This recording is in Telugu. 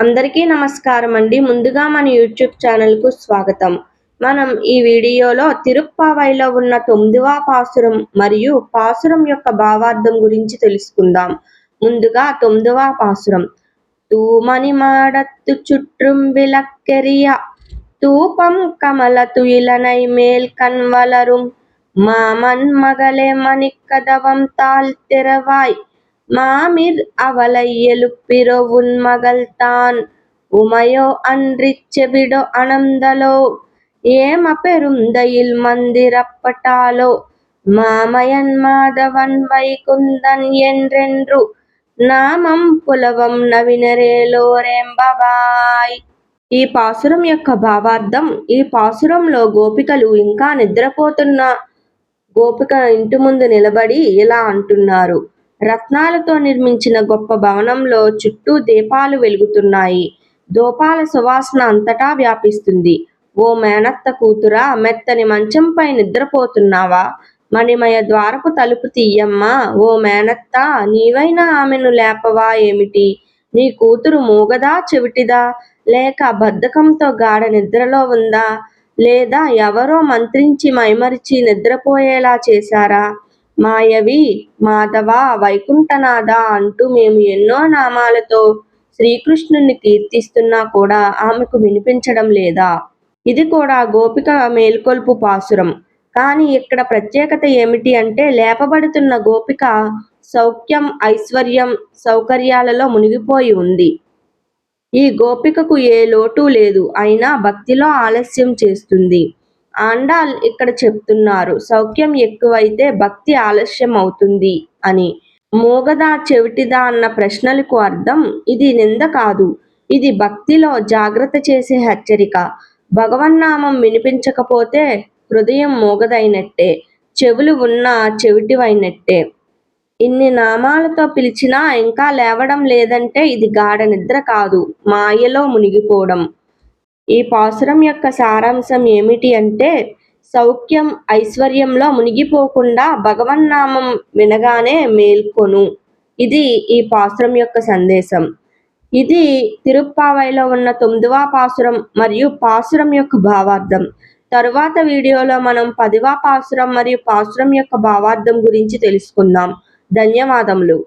అందరికీ నమస్కారం అండి. ముందుగా మన యూట్యూబ్ ఛానల్‌కు స్వాగతం. మనం ఈ వీడియోలో తిరుప్పావైలో ఉన్న 9వ పాసురం మరియు పాసురం యొక్క భావార్థం గురించి తెలుసుకుందాం. ముందుగా 9వ పాసురం. తూమని మాడత్తు చుట్rum విలక్కెరియ తూపం కమల துயிலனை மேல் கண்வளரும் மாமன் மகளே மணிக்கதவம் தாழ்த்திரவாய் மாமிர் அவளை எழுப்பிரோ உன் மகள்தான் உமையோ அன்றிச் செவிடோ அனந்தலோ ஏம பெருந்தையில் மந்திரப்பட்டாலோ மாமயன் மாதவன் வைகுந்தன் என்றென்று నామం పులవం నవినరేలోరెంబవాయ్. ఈ పాసురం యొక్క భావార్థం: ఈ పాసురంలో గోపికలు ఇంకా నిద్రపోతున్న గోపిక ఇంటి ముందు నిలబడి ఇలా అంటున్నారు. రత్నాలతో నిర్మించిన గొప్ప భవనంలో చుట్టూ దీపాలు వెలుగుతున్నాయి. దూపాల సువాసన అంతటా వ్యాపిస్తుంది. ఓ మేనత్త కూతురా, మెత్తని మంచంపై నిద్రపోతున్నావా? మణిమయ ద్వారపు తలుపు తీయమ్మా. ఓ మేనత్త, నీవైనా ఆమెను లేపవా ఏమిటి? నీ కూతురు మూగదా, చెవిటిదా? లేక బద్ధకంతో గాఢ నిద్రలో ఉందా? లేదా ఎవరో మంత్రించి మైమరిచి నిద్రపోయేలా చేశారా? మాయవి, మాధవ, వైకుంఠనాథ అంటూ మేము ఎన్నో నామాలతో శ్రీకృష్ణుని కీర్తిస్తున్నా కూడా ఆమెకు వినిపించడం లేదా? ఇది కూడా గోపిక మేల్కొల్పు పాసురం. కానీ ఇక్కడ ప్రత్యేకత ఏమిటి అంటే, లేపబడుతున్న గోపిక సౌఖ్యం, ఐశ్వర్యం, సౌకర్యాలలో మునిగిపోయి ఉంది. ఈ గోపికకు ఏ లోటు లేదు. అయినా భక్తిలో ఆలస్యం చేస్తుంది. ఆండాళ్ ఇక్కడ చెప్తున్నారు, సౌఖ్యం ఎక్కువైతే భక్తి ఆలస్యం అవుతుంది అని. మూగదా, చెవిటిదా అన్న ప్రశ్నలకు అర్థం ఇది నింద కాదు. ఇది భక్తిలో జాగ్రత్త చేసే హెచ్చరిక. భగవన్నామం వినిపించకపోతే హృదయం మూగదైనట్టే, చెవులు ఉన్నా చెవిటివైనట్టే. ఇన్ని నామాలతో పిలిచినా ఇంకా లేవడం లేదంటే ఇది గాఢ నిద్ర కాదు, మాయలో మునిగిపోవడం. ఈ పాసురం యొక్క సారాంశం ఏమిటి అంటే, సౌఖ్యం, ఐశ్వర్యంలో మునిగిపోకుండా భగవన్నామం వినగానే మేల్కొను. ఇది ఈ పాసురం యొక్క సందేశం. ఇది తిరుప్పావైలో ఉన్న 9వ పాసురం మరియు పాసురం యొక్క భావార్థం. తరువాత వీడియోలో మనం 10వ పాసురం మరియు పాసురం యొక్క భావార్థం గురించి తెలుసుకుందాం. ధన్యవాదములు.